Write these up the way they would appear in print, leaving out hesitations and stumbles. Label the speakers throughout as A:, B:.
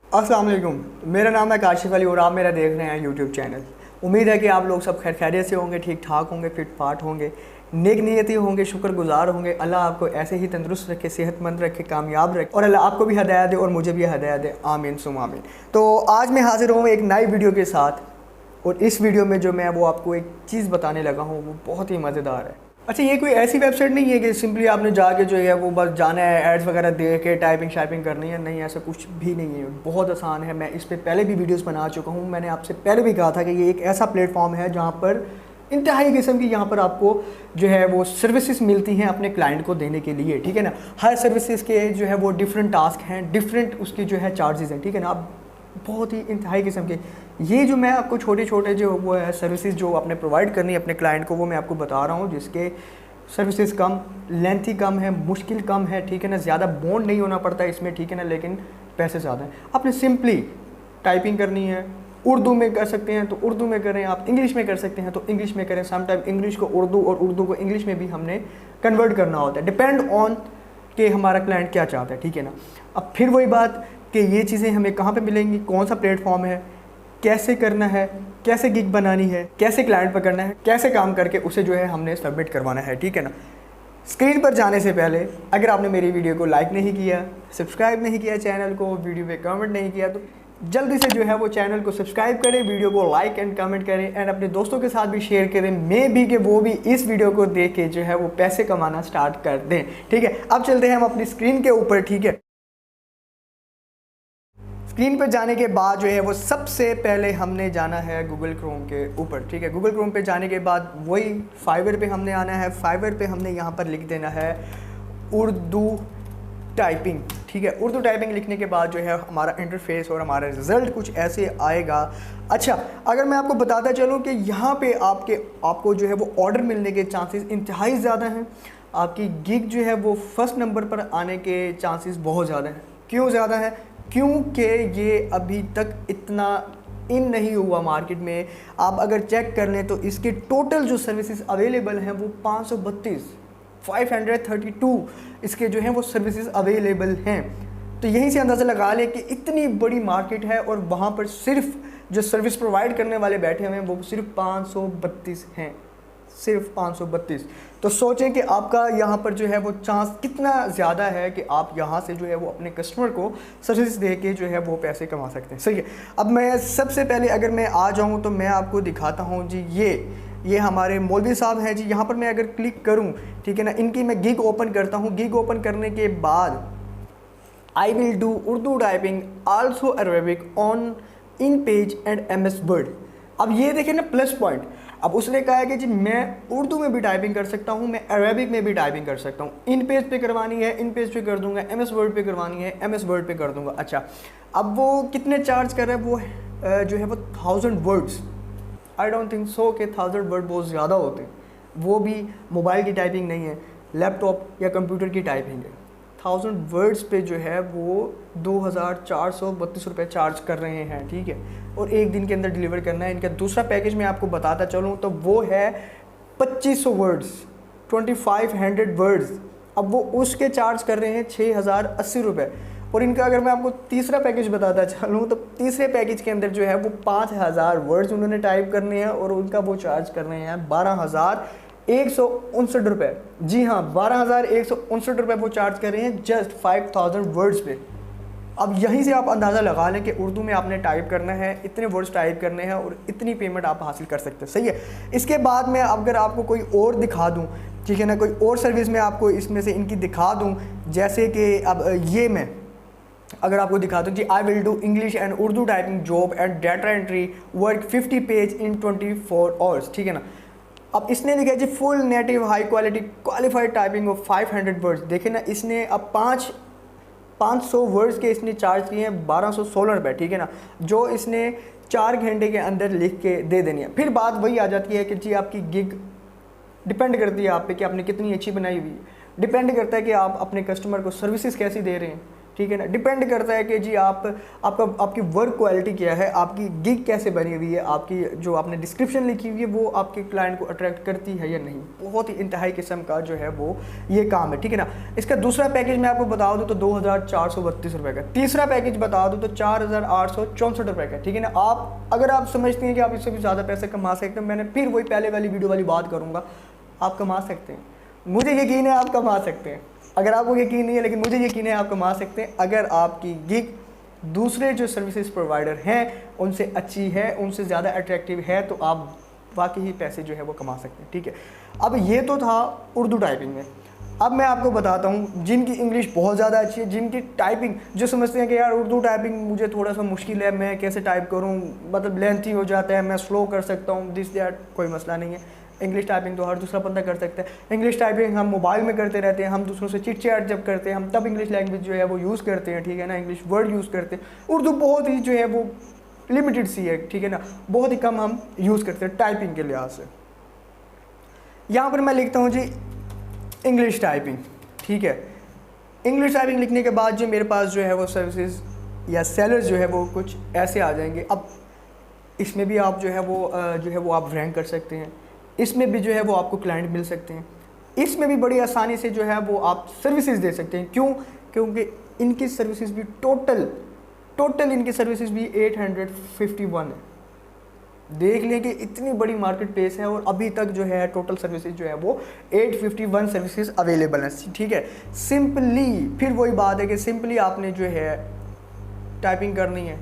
A: अस्सलाम वालेकुम, मेरा नाम है काशिफ अली और आप मेरा देख रहे हैं यूट्यूब चैनल। उम्मीद है कि आप लोग सब खैर खैरियत से होंगे, ठीक ठाक होंगे, फिट फाट होंगे, नेक नियती होंगे, शुक्रगुजार होंगे। अल्लाह आपको ऐसे ही तंदुरुस्त रखे, सेहतमंद रखे, कामयाब रखे और अल्लाह आपको भी हदायत दे और मुझे भी हदायत दे। आमीन सुम आमीन। तो आज मैं हाजिर हूँ एक नई वीडियो के साथ और इस वीडियो में जो मैं वो आपको एक चीज़ बताने लगा हूँ वो बहुत ही मज़ेदार है। अच्छा, ये कोई ऐसी वेबसाइट नहीं है कि सिंपली आपने जाके जो है वो बस जाना है, एड्स वगैरह दे के टाइपिंग शाइपिंग करनी है। नहीं, ऐसा कुछ भी नहीं है, बहुत आसान है। मैं इस पर पहले भी वीडियोस बना चुका हूँ। मैंने आपसे पहले भी कहा था कि ये एक ऐसा प्लेटफॉर्म है जहाँ पर इंतहाई किस्म की यहाँ पर आपको जो है वो सर्विसेज मिलती हैं अपने क्लाइंट को देने के लिए, ठीक है ना। हर सर्विसेज के जो है वो डिफरेंट टास्क हैं, डिफरेंट उसके जो है चार्जेस हैं, ठीक है ना। आप बहुत ही इंतहाई किस्म के ये जो मैं आपको छोटे छोटे जो वो है सर्विसेज जो आपने प्रोवाइड करनी है अपने क्लाइंट को, वो मैं आपको बता रहा हूँ, जिसके सर्विसेज कम, लेंथी कम है, मुश्किल कम है, ठीक है ना। ज़्यादा बॉन्ड नहीं होना पड़ता इसमें, ठीक है ना, लेकिन पैसे ज़्यादा हैं। आपने सिंपली टाइपिंग करनी है, उर्दू में कर सकते हैं तो उर्दू में करें, आप इंग्लिश में कर सकते हैं तो इंग्लिश में करें। समटाइम इंग्लिश को उर्दू और उर्दू को इंग्लिश में भी हमने कन्वर्ट करना होता है, डिपेंड ऑन कि हमारा क्लाइंट क्या चाहता है, ठीक है ना। अब फिर वही बात कि ये चीज़ें हमें कहाँ पे मिलेंगी, कौन सा प्लेटफॉर्म है, कैसे करना है, कैसे गिग बनानी है, कैसे क्लाइंट पर करना है, कैसे काम करके उसे जो है हमने सबमिट करवाना है, ठीक है ना। स्क्रीन पर जाने से पहले अगर आपने मेरी वीडियो को लाइक नहीं किया, सब्सक्राइब नहीं किया चैनल को, वीडियो पे कमेंट नहीं किया, तो जल्दी से जो है वो चैनल को सब्सक्राइब करें, वीडियो को लाइक एंड कमेंट करें एंड अपने दोस्तों के साथ भी शेयर करें, मे भी कि वो भी इस वीडियो को देख के जो है वो पैसे कमाना स्टार्ट कर दें, ठीक है। अब चलते हैं हम अपनी स्क्रीन के ऊपर, ठीक है। स्क्रीन पर जाने के बाद जो है वो सबसे पहले हमने जाना है गूगल क्रोम के ऊपर, ठीक है। गूगल क्रोम पे जाने के बाद वही फाइवर पे हमने आना है। फाइवर पे हमने यहाँ पर लिख देना है उर्दू टाइपिंग, ठीक है। उर्दू टाइपिंग लिखने के बाद जो है हमारा इंटरफेस और हमारा रिज़ल्ट कुछ ऐसे आएगा। अच्छा, अगर मैं आपको बताता चलूँ कि यहाँ पे आपको जो है वो ऑर्डर मिलने के चांसेस इंतहाई ज़्यादा हैं। आपकी गिग जो है वो फर्स्ट नंबर पर आने के चांसेस बहुत ज़्यादा हैं। क्यों ज़्यादा है? क्योंकि ये अभी तक इतना इन नहीं हुआ मार्केट में। आप अगर चेक कर लें तो इसके टोटल जो सर्विसेज अवेलेबल हैं वो 532 इसके जो हैं वो सर्विसेज अवेलेबल हैं। तो यहीं से अंदाज़ा लगा लें कि इतनी बड़ी मार्केट है और वहाँ पर सिर्फ जो सर्विस प्रोवाइड करने वाले बैठे हुए हैं वो सिर्फ 532 हैं, सिर्फ 532। तो सोचें कि आपका यहाँ पर जो है वो चांस कितना ज़्यादा है कि आप यहाँ से जो है वो अपने कस्टमर को सर्विस दे के जो है वो पैसे कमा सकते हैं, सही है। अब मैं सबसे पहले अगर मैं आ जाऊँ तो मैं आपको दिखाता हूँ जी, ये हमारे मौलवी साहब हैं जी। यहाँ पर मैं अगर क्लिक करूँ, ठीक है ना, इनकी मैं गिग ओपन करता हूँ। गिग ओपन करने के बाद आई will do Urdu typing also Arabic on in page and MS word. अब ये देखें ना प्लस पॉइंट। अब उसने कहा है कि जी मैं उर्दू में भी टाइपिंग कर सकता हूँ, मैं अरेबिक में भी टाइपिंग कर सकता हूँ। इन पेज पे करवानी है इन पेज पे कर दूंगा, MS वर्ड पे करवानी है MS वर्ड पे कर दूंगा। अच्छा, अब वो कितने चार्ज कर रहा है? वो जो है वो 1000 words. I don't think so कि 1000 वर्ड बहुत ज़्यादा होते हैं। वो भी मोबाइल की टाइपिंग नहीं है, लैपटॉप या कंप्यूटर की टाइपिंग है। 1000 वर्ड्स पे जो है वो 2432 रुपये चार्ज कर रहे हैं, ठीक है। और एक दिन के अंदर डिलीवर करना है। इनका दूसरा पैकेज मैं आपको बताता चलूँ तो वो है 2500 वर्ड्स, 2500 वर्ड्स। अब वो उसके चार्ज कर रहे हैं 6080 रुपये। और इनका अगर मैं आपको तीसरा पैकेज बताता चलूँ तो तीसरे पैकेज के अंदर जो है वो 5000 वर्ड्स उन्होंने टाइप करने हैं और उनका वो चार्ज कर रहे हैं 12159 रुपये। जी हाँ, 12159 रुपये वो चार्ज कर रहे हैं जस्ट 5000 वर्ड्स पे। अब यहीं से आप अंदाज़ा लगा लें कि उर्दू में आपने टाइप करना है, इतने वर्ड्स टाइप करने हैं और इतनी पेमेंट आप हासिल कर सकते हैं, सही है। इसके बाद मैं अगर आपको कोई और दिखा दूं, ठीक है ना, कोई और सर्विस मैं आपको इसमें से इनकी दिखा दूं, जैसे कि अब ये मैं अगर आपको दिखा दूँ जी, I will do English and Urdu typing job and data entry work 50 page in 24 hours, ठीक है ना। अब इसने लिखा है जी full native high quality qualified typing of 500 words. देखें ना, इसने अब 500 वर्ड्स के इसने चार्ज किए हैं 1216 रुपये, ठीक है ना, जो इसने 4 घंटे के अंदर लिख के दे देनी है। फिर बात वही आ जाती है कि जी आपकी गिग डिपेंड करती है आप पे कि आपने कितनी अच्छी बनाई हुई है, डिपेंड करता है कि आप अपने कस्टमर को सर्विसेज कैसी दे रहे हैं, ठीक है ना। डिपेंड करता है कि जी आपकी वर्क क्वालिटी क्या है, आपकी गिग कैसे बनी हुई है, आपकी जो आपने डिस्क्रिप्शन लिखी हुई है वो आपके क्लाइंट को अट्रैक्ट करती है या नहीं। बहुत ही इंतहाई किस्म का जो है वो ये काम है, ठीक है ना। इसका दूसरा पैकेज मैं आपको बता दूँ तो 2432 रुपये का। तीसरा पैकेज बता दूँ तो 4864 रुपये का, ठीक है ना। अगर आप समझते हैं कि आप इससे भी ज़्यादा पैसे कमा सकते हैं, मैंने फिर वही पहले वाली वीडियो वाली बात करूँगा, आप कमा सकते हैं, मुझे यकीन है आप कमा सकते हैं। अगर आपको यकीन नहीं है, लेकिन मुझे यकीन है आप कमा सकते हैं अगर आपकी गिग दूसरे जो सर्विसेज प्रोवाइडर हैं उनसे अच्छी है, उनसे ज़्यादा अट्रैक्टिव है, तो आप वाकई ही पैसे जो है वो कमा सकते हैं, ठीक है। अब ये तो था उर्दू टाइपिंग में। अब मैं आपको बताता हूँ जिनकी इंग्लिश बहुत ज़्यादा अच्छी है, जिनकी टाइपिंग जो समझते हैं कि यार उर्दू टाइपिंग मुझे थोड़ा सा मुश्किल है, मैं कैसे टाइप करूँ, मतलब लेंथी हो जाता है, मैं स्लो कर सकता हूँ, दिस दैट, कोई मसला नहीं है। इंग्लिश टाइपिंग तो हर दूसरा बंदा कर सकता है। इंग्लिश टाइपिंग हम मोबाइल में करते रहते हैं, हम दूसरों से चिट चैट जब करते हैं हम तब इंग्लिश लैंग्वेज जो है वो यूज़ करते हैं, ठीक है ना, इंग्लिश वर्ड यूज़ करते हैं। उर्दू बहुत ही जो है वो लिमिटेड सी है, ठीक है ना, बहुत ही कम हम यूज़ करते हैं टाइपिंग के लिहाज से। यहाँ पर मैं लिखता हूँ जी इंग्लिश टाइपिंग, ठीक है। इंग्लिश टाइपिंग लिखने के बाद जो मेरे पास जो है वो सर्विसेज या सेलर्स जो है वो कुछ ऐसे आ जाएंगे। अब इसमें भी आप जो है वो आप रैंक कर सकते हैं, इसमें भी जो है वो आपको क्लाइंट मिल सकते हैं, इसमें भी बड़ी आसानी से जो है वो आप सर्विसेज दे सकते हैं। क्यों? क्योंकि इनकी सर्विसेज भी टोटल इनकी सर्विसेज भी 851 है। देख लें कि इतनी बड़ी मार्केट प्लेस है और अभी तक जो है टोटल सर्विसेज जो है वो 851 सर्विसेज अवेलेबल हैं, ठीक है। सिंपली फिर वही बात है कि सिंपली आपने जो है टाइपिंग करनी है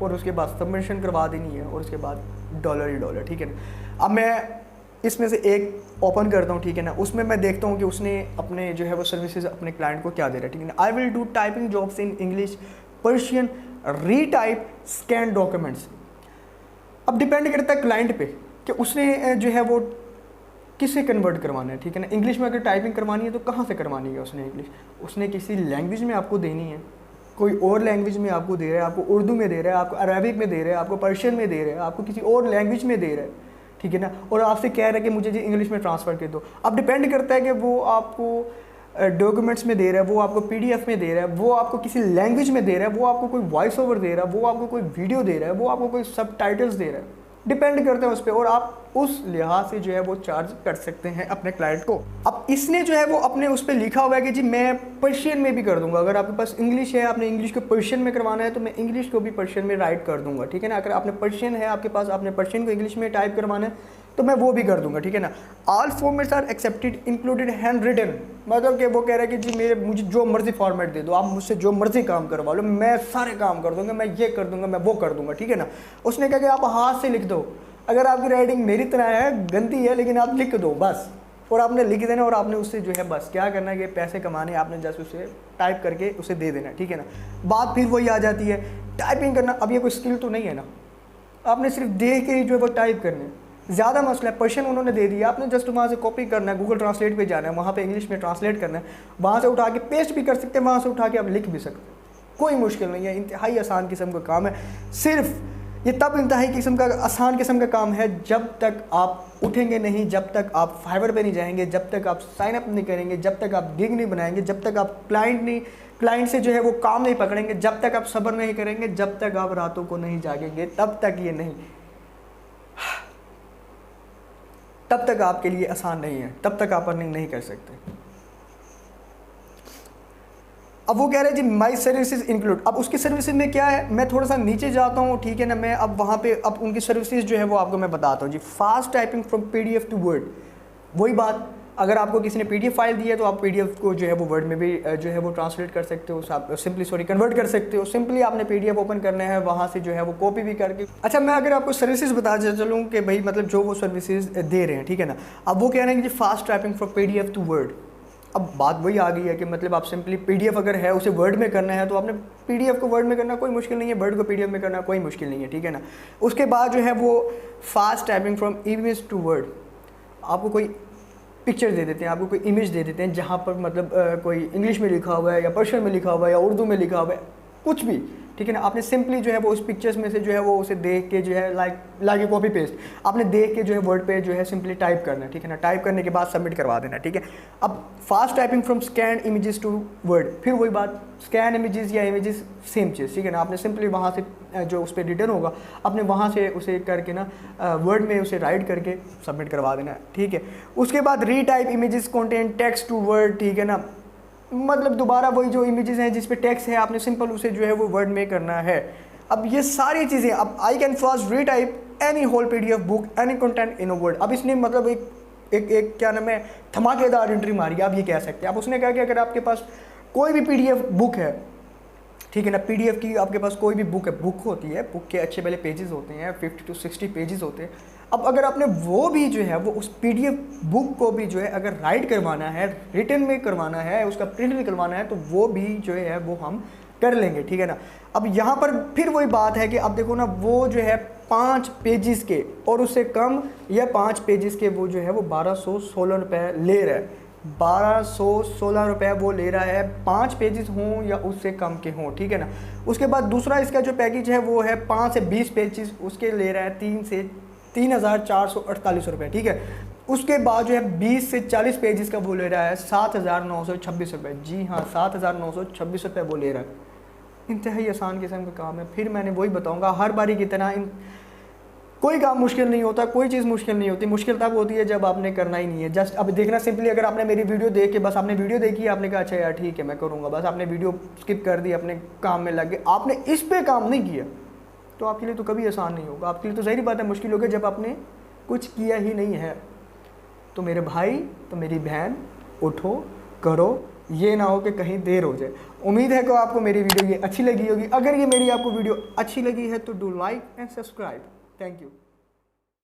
A: और उसके बाद सबमिशन करवा देनी है और उसके बाद डॉलर ही डॉलर, ठीक है ना। अब मैं इसमें से एक ओपन करता हूँ, ठीक है ना, उसमें मैं देखता हूँ कि उसने अपने जो है वो सर्विसेज अपने क्लाइंट को क्या दे रहा है, ठीक है ना। आई will do typing jobs in English, Persian, retype, scan documents. अब डिपेंड करता है क्लाइंट पे कि उसने जो है वो किससे कन्वर्ट करवाना है, ठीक है ना। इंग्लिश में अगर टाइपिंग करवानी है तो कहाँ से करवानी है उसने इंग्लिश, उसने किसी लैंग्वेज में आपको देनी है, कोई और लैंग्वेज में आपको दे रहा है, आपको उर्दू में दे रहा है, आपको अरबिक में दे रहा है, आपको पर्शियन में दे रहा है, आपको किसी और लैंग्वेज में दे रहा है, ठीक है ना, और आपसे कह रहा है कि मुझे जी इंग्लिश में ट्रांसफ़र कर दो। अब डिपेंड करता है कि वो आपको डॉक्यूमेंट्स में दे रहा है, वो आपको PDF में दे रहा है, वो आपको किसी लैंग्वेज में दे रहा है, वो आपको कोई वॉइस ओवर दे रहा है, वो आपको कोई वीडियो दे रहा है, वो आपको कोई सबटाइटल्स दे रहा है, डिपेंड करता है उस पर, और आप उस लिहाज से जो है वो चार्ज कर सकते हैं अपने क्लाइंट को। अब इसने जो है वो अपने उस पर लिखा हुआ है कि जी मैं पर्शियन में भी कर दूंगा। अगर आपके पास इंग्लिश है, आपने इंग्लिश को पर्शियन में करवाना है तो मैं इंग्लिश को भी पर्शियन में राइट कर दूंगा, ठीक है ना। अगर आपने पर्शियन है आपके पास, आपने पर्शियन को इंग्लिश में टाइप करवाना है तो मैं वो भी कर दूंगा, ठीक है ना। All formats are accepted included handwritten, मतलब कि वो कह रहा है कि जी मुझे जो मर्जी फॉर्मेट दे दो, आप मुझसे जो मर्जी काम करवा लो, मैं सारे काम कर दूंगा, मैं ये कर दूंगा, मैं वो कर दूंगा, ठीक है ना। उसने कहा कि आप हाथ से लिख दो, अगर आपकी राइटिंग मेरी तरह है, गंदी है, लेकिन आप लिख दो बस, और आपने लिख देना और आपने उससे जो है बस क्या करना है कि पैसे कमाने, आपने जस्ट उसे टाइप करके उसे दे देना, ठीक है ना। बात फिर वही आ जाती है टाइपिंग करना। अब ये कोई स्किल तो नहीं है ना, आपने सिर्फ देख के ही जो है वो टाइप करना है। ज़्यादा मसला है, पर्शियन उन्होंने दे दिया, आपने जस्ट वहाँ से कॉपी करना है, गूगल ट्रांसलेट पे जाना है, वहाँ पे इंग्लिश में ट्रांसलेट करना है, वहाँ से उठा के पेस्ट भी कर सकते हैं, वहाँ से उठा के आप लिख भी सकते हैं, कोई मुश्किल नहीं है, इंतहाई आसान किस्म का काम है। सिर्फ ये तब इंतहाई किस्म का आसान किस्म का काम है जब तक आप उठेंगे नहीं, जब तक आप फाइवर पे नहीं जाएंगे, जब तक आप साइन अप नहीं करेंगे, जब तक आप गिग नहीं बनाएंगे, जब तक आप क्लाइंट से जो है वो काम नहीं पकड़ेंगे, जब तक आप सब्र नहीं करेंगे, जब तक आप रातों को नहीं जागेंगे, तब तक ये नहीं, तब तक आपके लिए आसान नहीं है, तब तक आप अर्निंग नहीं कर सकते। अब वो कह रहे हैं जी माई सर्विसेज इंक्लूड। अब उसकी सर्विसेज में क्या है, मैं थोड़ा सा नीचे जाता हूँ, ठीक है ना। मैं अब वहाँ पे अब उनकी सर्विसेज जो है वो आपको मैं बताता हूँ जी। Fast typing from PDF to word, वही बात, अगर आपको किसी ने PDF फाइल दी है तो आप PDF को जो है वो वर्ड में भी जो है वो ट्रांसलेट कर सकते हो, आप सिंपली कन्वर्ट कर सकते हो। सिंपली आपने PDF ओपन करना है, वहाँ से जो है वो कॉपी भी करके। अच्छा, मैं अगर आपको सर्विसेज बता चलूँ कि भाई मतलब जो वो सर्विसेज दे रहे हैं, ठीक है ना। अब वो कह रहे हैं कि fast typing from PDF to word. अब बात वही आ गई है कि मतलब आप सिंपली PDF अगर है उसे वर्ड में करना है तो आपने PDF को वर्ड में करना कोई मुश्किल नहीं है, वर्ड को PDF में करना कोई मुश्किल नहीं है, ठीक है ना। उसके बाद जो है वो fast typing from image to word, आपको कोई पिक्चर दे देते हैं, आपको कोई इमेज दे देते हैं जहाँ पर मतलब कोई इंग्लिश में लिखा हुआ है या पर्शियन में लिखा हुआ है या उर्दू में लिखा हुआ है, कुछ भी, ठीक है ना। आपने सिंपली जो है वो उस पिक्चर्स में से जो है वो उसे देख के जो है लाइक कॉपी पेस्ट आपने देख के जो है वर्ड पे जो है सिंपली टाइप करना है, ठीक है ना। टाइप करने के बाद सबमिट करवा देना, ठीक है। अब fast typing from scan images to word, फिर वही बात, स्कैन इमेजेस या इमेजेस सेम चीज़, ठीक है ना। आपने सिंपली वहाँ से जो उस पर रिटर्न होगा आपने वहाँ से उसे करके ना वर्ड में उसे राइट करके सबमिट करवा देना, ठीक है। उसके बाद retype images content text to word, ठीक है ना। मतलब दोबारा वही जो इमेजेस हैं जिस पे टेक्स्ट है आपने सिंपल उसे जो है वो वर्ड में करना है। अब ये सारी चीज़ें, अब I can fast retype any whole PDF book any content in a word. अब इसने मतलब एक क्या नाम है धमाकेदार एंट्री मारी, आप ये कह सकते हैं। अब उसने कहा कि अगर आपके पास कोई भी PDF बुक है, ठीक है ना, PDF की आपके पास कोई भी बुक है, बुक होती है, बुक के अच्छे पहले पेजेस होते हैं, 50 to 60 पेजेस होते हैं। अब अगर आपने वो भी जो है वो उस PDF बुक को भी जो है अगर राइट करवाना है, रिटन में करवाना है, उसका प्रिंट निकलवाना है, तो वो भी जो है वो हम कर लेंगे, ठीक है ना। अब यहाँ पर फिर वही बात है कि अब देखो ना, वो जो है 5 पेजेस के और उससे कम या 5 पेजेस के वो जो है वो 1216 रुपये ले रहा है। 1216 रुपये वो ले रहा है, 5 पेजेस हों या उससे कम के हों, ठीक है ना। उसके बाद दूसरा इसका जो पैकेज है वो है 5 से 20 पेजेस, उसके ले रहा है 3,448 रुपये, ठीक है। उसके बाद जो है 20 से 40 पेजेस का वो ले रहा है 7,926 रुपये। जी हाँ, 7,926 रुपये वो ले रहा है। इंतहाई आसान किस्म का काम है। फिर मैंने वही बताऊंगा हर बारी की तरह, कोई काम मुश्किल नहीं होता, कोई चीज़ मुश्किल नहीं होती। मुश्किल तब होती है जब आपने करना ही नहीं है। जस्ट अब देखना, सिंपली अगर आपने मेरी वीडियो देख के बस आपने वीडियो देखी, आपने कहा अच्छा यार ठीक है मैं करूँगा, बस आपने वीडियो स्किप कर दी, अपने काम में लग गए, आपने इस पे काम नहीं किया, तो आपके लिए तो कभी आसान नहीं होगा। आपके लिए तो ज़ाहिर बात है मुश्किल होगा जब आपने कुछ किया ही नहीं है। तो मेरे भाई, तो मेरी बहन, उठो करो, ये ना हो कि कहीं देर हो जाए। उम्मीद है कि आपको मेरी वीडियो ये अच्छी लगी होगी। अगर ये मेरी आपको वीडियो अच्छी लगी है तो do like and subscribe. Thank you.